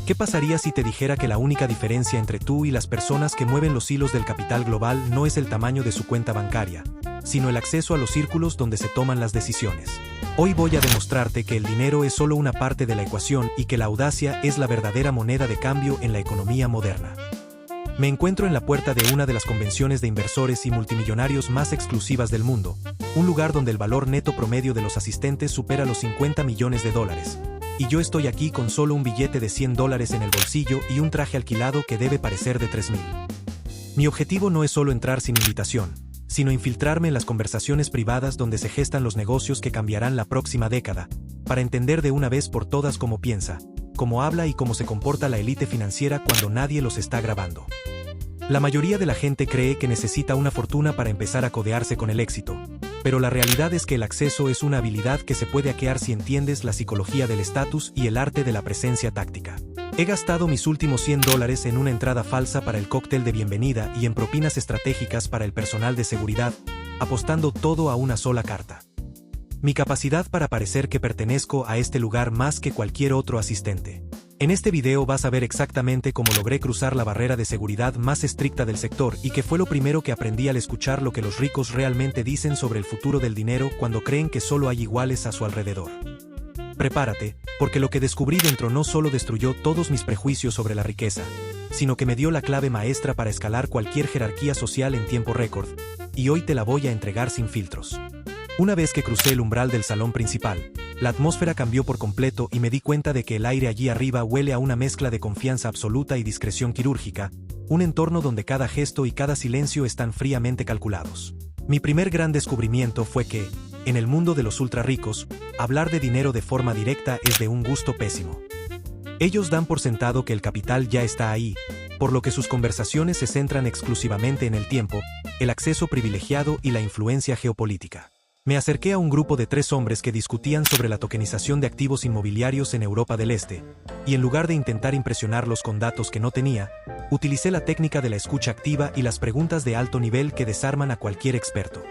¿Qué pasaría si te dijera que la única diferencia entre tú y las personas que mueven los hilos del capital global no es el tamaño de su cuenta bancaria, sino el acceso a los círculos donde se toman las decisiones? Hoy voy a demostrarte que el dinero es solo una parte de la ecuación y que la audacia es la verdadera moneda de cambio en la economía moderna. Me encuentro en la puerta de una de las convenciones de inversores y multimillonarios más exclusivas del mundo, un lugar donde el valor neto promedio de los asistentes supera los $50 millones, y yo estoy aquí con solo un billete de $100 en el bolsillo y un traje alquilado que debe parecer de $3,000. Mi objetivo no es solo entrar sin invitación, sino infiltrarme en las conversaciones privadas donde se gestan los negocios que cambiarán la próxima década, para entender de una vez por todas cómo piensa, cómo habla y cómo se comporta la élite financiera cuando nadie los está grabando. La mayoría de la gente cree que necesita una fortuna para empezar a codearse con el éxito, pero la realidad es que el acceso es una habilidad que se puede hackear si entiendes la psicología del estatus y el arte de la presencia táctica. He gastado mis últimos $100 en una entrada falsa para el cóctel de bienvenida y en propinas estratégicas para el personal de seguridad, apostando todo a una sola carta. Mi capacidad para parecer que pertenezco a este lugar más que cualquier otro asistente. En este video vas a ver exactamente cómo logré cruzar la barrera de seguridad más estricta del sector y que fue lo primero que aprendí al escuchar lo que los ricos realmente dicen sobre el futuro del dinero cuando creen que solo hay iguales a su alrededor. Prepárate, porque lo que descubrí dentro no solo destruyó todos mis prejuicios sobre la riqueza, sino que me dio la clave maestra para escalar cualquier jerarquía social en tiempo récord, y hoy te la voy a entregar sin filtros. Una vez que crucé el umbral del salón principal, la atmósfera cambió por completo y me di cuenta de que el aire allí arriba huele a una mezcla de confianza absoluta y discreción quirúrgica, un entorno donde cada gesto y cada silencio están fríamente calculados. Mi primer gran descubrimiento fue que, en el mundo de los ultra ricos, hablar de dinero de forma directa es de un gusto pésimo. Ellos dan por sentado que el capital ya está ahí, por lo que sus conversaciones se centran exclusivamente en el tiempo, el acceso privilegiado y la influencia geopolítica. Me acerqué a un grupo de 3 hombres que discutían sobre la tokenización de activos inmobiliarios en Europa del Este, y en lugar de intentar impresionarlos con datos que no tenía, utilicé la técnica de la escucha activa y las preguntas de alto nivel que desarman a cualquier experto.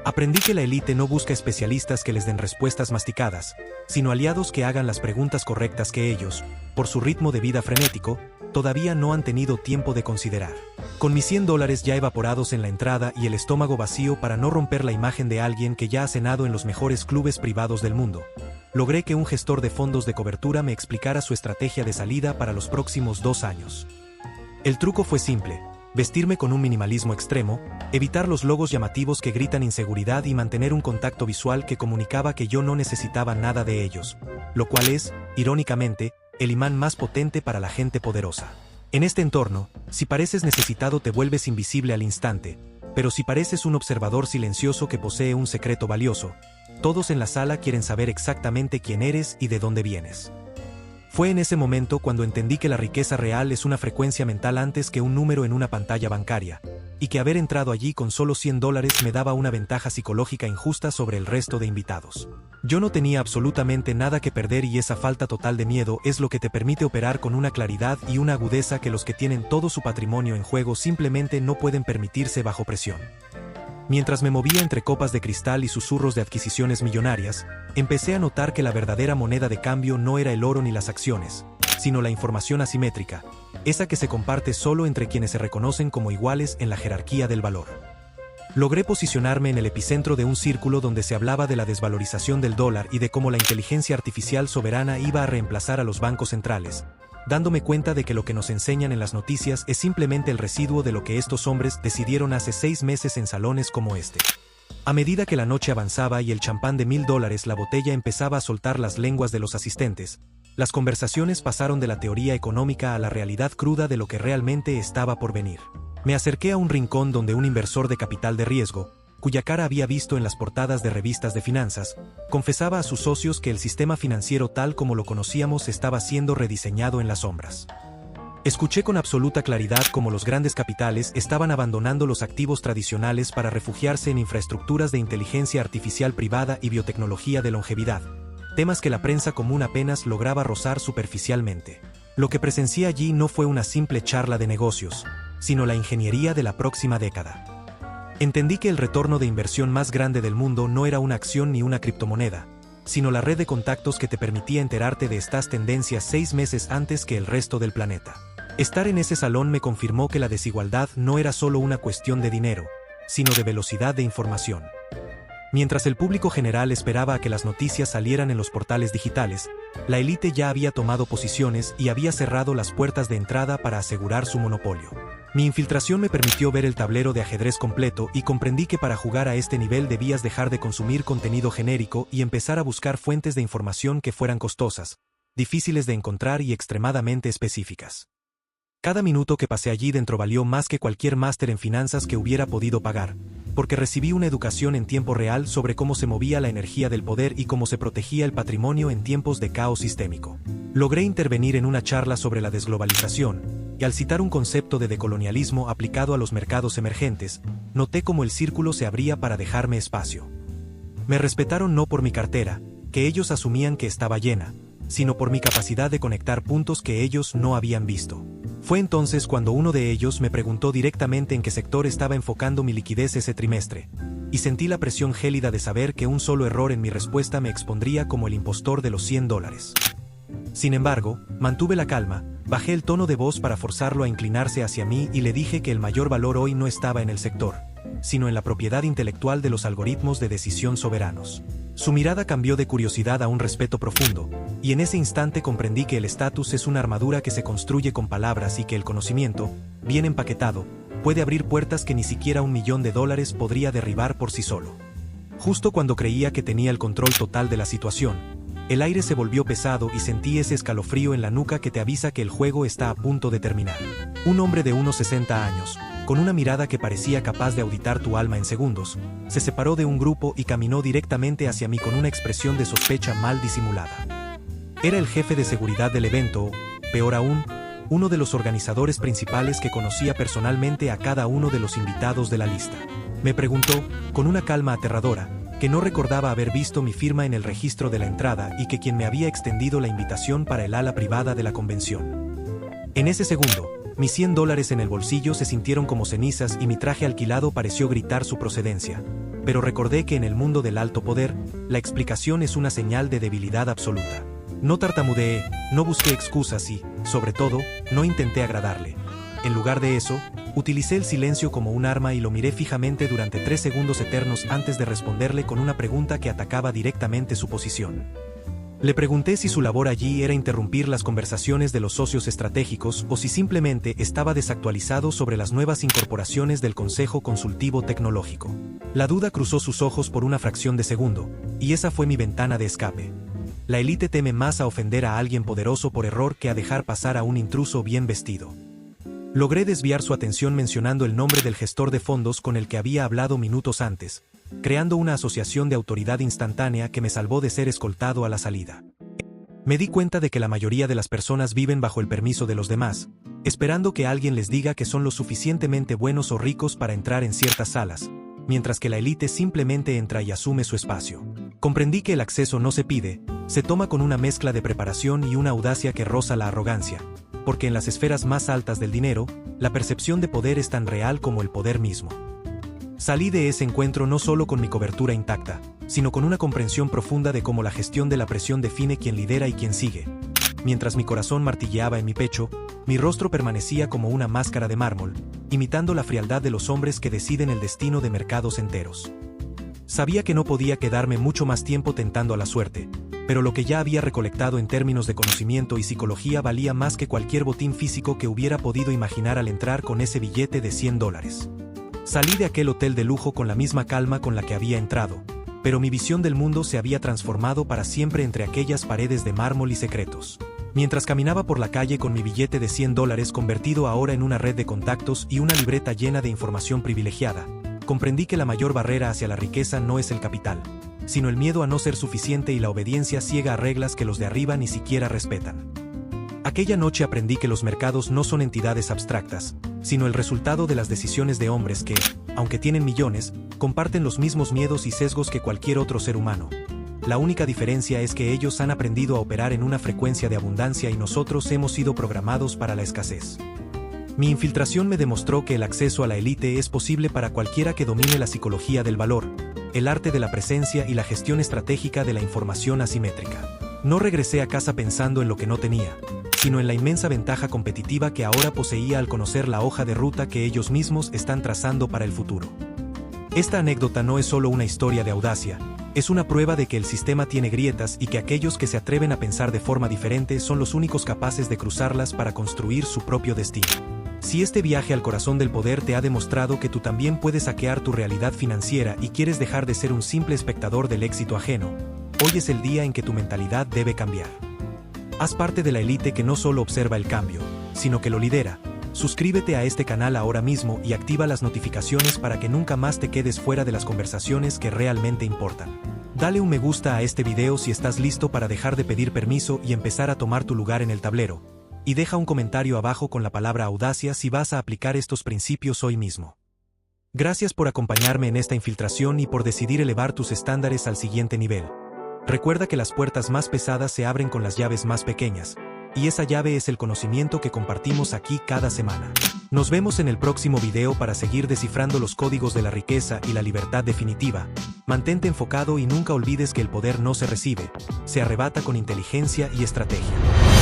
Aprendí que la élite no busca especialistas que les den respuestas masticadas, sino aliados que hagan las preguntas correctas que ellos, por su ritmo de vida frenético, todavía no han tenido tiempo de considerar. Con mis $100 ya evaporados en la entrada y el estómago vacío para no romper la imagen de alguien que ya ha cenado en los mejores clubes privados del mundo, logré que un gestor de fondos de cobertura me explicara su estrategia de salida para los próximos 2 años. El truco fue simple: vestirme con un minimalismo extremo, evitar los logos llamativos que gritan inseguridad y mantener un contacto visual que comunicaba que yo no necesitaba nada de ellos, lo cual es, irónicamente, el imán más potente para la gente poderosa. En este entorno, si pareces necesitado te vuelves invisible al instante, pero si pareces un observador silencioso que posee un secreto valioso, todos en la sala quieren saber exactamente quién eres y de dónde vienes. Fue en ese momento cuando entendí que la riqueza real es una frecuencia mental antes que un número en una pantalla bancaria, y que haber entrado allí con solo $100 me daba una ventaja psicológica injusta sobre el resto de invitados. Yo no tenía absolutamente nada que perder y esa falta total de miedo es lo que te permite operar con una claridad y una agudeza que los que tienen todo su patrimonio en juego simplemente no pueden permitirse bajo presión. Mientras me movía entre copas de cristal y susurros de adquisiciones millonarias, empecé a notar que la verdadera moneda de cambio no era el oro ni las acciones, sino la información asimétrica, esa que se comparte solo entre quienes se reconocen como iguales en la jerarquía del valor. Logré posicionarme en el epicentro de un círculo donde se hablaba de la desvalorización del dólar y de cómo la inteligencia artificial soberana iba a reemplazar a los bancos centrales, dándome cuenta de que lo que nos enseñan en las noticias es simplemente el residuo de lo que estos hombres decidieron hace 6 meses en salones como este. A medida que la noche avanzaba y el champán de $1,000 la botella empezaba a soltar las lenguas de los asistentes, las conversaciones pasaron de la teoría económica a la realidad cruda de lo que realmente estaba por venir. Me acerqué a un rincón donde un inversor de capital de riesgo, cuya cara había visto en las portadas de revistas de finanzas, confesaba a sus socios que el sistema financiero tal como lo conocíamos estaba siendo rediseñado en las sombras. Escuché con absoluta claridad cómo los grandes capitales estaban abandonando los activos tradicionales para refugiarse en infraestructuras de inteligencia artificial privada y biotecnología de longevidad, temas que la prensa común apenas lograba rozar superficialmente. Lo que presencié allí no fue una simple charla de negocios, sino la ingeniería de la próxima década. Entendí que el retorno de inversión más grande del mundo no era una acción ni una criptomoneda, sino la red de contactos que te permitía enterarte de estas tendencias 6 meses antes que el resto del planeta. Estar en ese salón me confirmó que la desigualdad no era solo una cuestión de dinero, sino de velocidad de información. Mientras el público general esperaba a que las noticias salieran en los portales digitales, la élite ya había tomado posiciones y había cerrado las puertas de entrada para asegurar su monopolio. Mi infiltración me permitió ver el tablero de ajedrez completo y comprendí que para jugar a este nivel debías dejar de consumir contenido genérico y empezar a buscar fuentes de información que fueran costosas, difíciles de encontrar y extremadamente específicas. Cada minuto que pasé allí dentro valió más que cualquier máster en finanzas que hubiera podido pagar, porque recibí una educación en tiempo real sobre cómo se movía la energía del poder y cómo se protegía el patrimonio en tiempos de caos sistémico. Logré intervenir en una charla sobre la desglobalización, y al citar un concepto de decolonialismo aplicado a los mercados emergentes, noté cómo el círculo se abría para dejarme espacio. Me respetaron no por mi cartera, que ellos asumían que estaba llena, sino por mi capacidad de conectar puntos que ellos no habían visto. Fue entonces cuando uno de ellos me preguntó directamente en qué sector estaba enfocando mi liquidez ese trimestre, y sentí la presión gélida de saber que un solo error en mi respuesta me expondría como el impostor de los $100. Sin embargo, mantuve la calma, bajé el tono de voz para forzarlo a inclinarse hacia mí y le dije que el mayor valor hoy no estaba en el sector, sino en la propiedad intelectual de los algoritmos de decisión soberanos. Su mirada cambió de curiosidad a un respeto profundo, y en ese instante comprendí que el estatus es una armadura que se construye con palabras y que el conocimiento, bien empaquetado, puede abrir puertas que ni siquiera $1 millón podría derribar por sí solo. Justo cuando creía que tenía el control total de la situación, el aire se volvió pesado y sentí ese escalofrío en la nuca que te avisa que el juego está a punto de terminar. Un hombre de unos 60 años, con una mirada que parecía capaz de auditar tu alma en segundos, se separó de un grupo y caminó directamente hacia mí con una expresión de sospecha mal disimulada. Era el jefe de seguridad del evento o, peor aún, uno de los organizadores principales que conocía personalmente a cada uno de los invitados de la lista. Me preguntó, con una calma aterradora, que no recordaba haber visto mi firma en el registro de la entrada y que quien me había extendido la invitación para el ala privada de la convención. En ese segundo, mis $100 en el bolsillo se sintieron como cenizas y mi traje alquilado pareció gritar su procedencia. Pero recordé que en el mundo del alto poder, la explicación es una señal de debilidad absoluta. No tartamudeé, no busqué excusas y, sobre todo, no intenté agradarle. En lugar de eso, utilicé el silencio como un arma y lo miré fijamente durante 3 segundos eternos antes de responderle con una pregunta que atacaba directamente su posición. Le pregunté si su labor allí era interrumpir las conversaciones de los socios estratégicos o si simplemente estaba desactualizado sobre las nuevas incorporaciones del Consejo Consultivo Tecnológico. La duda cruzó sus ojos por una fracción de segundo, y esa fue mi ventana de escape. La élite teme más a ofender a alguien poderoso por error que a dejar pasar a un intruso bien vestido. Logré desviar su atención mencionando el nombre del gestor de fondos con el que había hablado minutos antes, creando una asociación de autoridad instantánea que me salvó de ser escoltado a la salida. Me di cuenta de que la mayoría de las personas viven bajo el permiso de los demás, esperando que alguien les diga que son lo suficientemente buenos o ricos para entrar en ciertas salas, mientras que la élite simplemente entra y asume su espacio. Comprendí que el acceso no se pide, se toma con una mezcla de preparación y una audacia que roza la arrogancia, porque en las esferas más altas del dinero, la percepción de poder es tan real como el poder mismo. Salí de ese encuentro no solo con mi cobertura intacta, sino con una comprensión profunda de cómo la gestión de la presión define quién lidera y quién sigue. Mientras mi corazón martilleaba en mi pecho, mi rostro permanecía como una máscara de mármol, imitando la frialdad de los hombres que deciden el destino de mercados enteros. Sabía que no podía quedarme mucho más tiempo tentando a la suerte, pero lo que ya había recolectado en términos de conocimiento y psicología valía más que cualquier botín físico que hubiera podido imaginar al entrar con ese billete de $100. Salí de aquel hotel de lujo con la misma calma con la que había entrado, pero mi visión del mundo se había transformado para siempre entre aquellas paredes de mármol y secretos. Mientras caminaba por la calle con mi billete de $100 convertido ahora en una red de contactos y una libreta llena de información privilegiada, comprendí que la mayor barrera hacia la riqueza no es el capital, sino el miedo a no ser suficiente y la obediencia ciega a reglas que los de arriba ni siquiera respetan. Aquella noche aprendí que los mercados no son entidades abstractas, sino el resultado de las decisiones de hombres que, aunque tienen millones, comparten los mismos miedos y sesgos que cualquier otro ser humano. La única diferencia es que ellos han aprendido a operar en una frecuencia de abundancia y nosotros hemos sido programados para la escasez. Mi infiltración me demostró que el acceso a la élite es posible para cualquiera que domine la psicología del valor, el arte de la presencia y la gestión estratégica de la información asimétrica. No regresé a casa pensando en lo que no tenía, sino en la inmensa ventaja competitiva que ahora poseía al conocer la hoja de ruta que ellos mismos están trazando para el futuro. Esta anécdota no es solo una historia de audacia, es una prueba de que el sistema tiene grietas y que aquellos que se atreven a pensar de forma diferente son los únicos capaces de cruzarlas para construir su propio destino. Si este viaje al corazón del poder te ha demostrado que tú también puedes hackear tu realidad financiera y quieres dejar de ser un simple espectador del éxito ajeno, hoy es el día en que tu mentalidad debe cambiar. Haz parte de la élite que no solo observa el cambio, sino que lo lidera. Suscríbete a este canal ahora mismo y activa las notificaciones para que nunca más te quedes fuera de las conversaciones que realmente importan. Dale un me gusta a este video si estás listo para dejar de pedir permiso y empezar a tomar tu lugar en el tablero. Y deja un comentario abajo con la palabra audacia si vas a aplicar estos principios hoy mismo. Gracias por acompañarme en esta infiltración y por decidir elevar tus estándares al siguiente nivel. Recuerda que las puertas más pesadas se abren con las llaves más pequeñas, y esa llave es el conocimiento que compartimos aquí cada semana. Nos vemos en el próximo video para seguir descifrando los códigos de la riqueza y la libertad definitiva. Mantente enfocado y nunca olvides que el poder no se recibe, se arrebata con inteligencia y estrategia.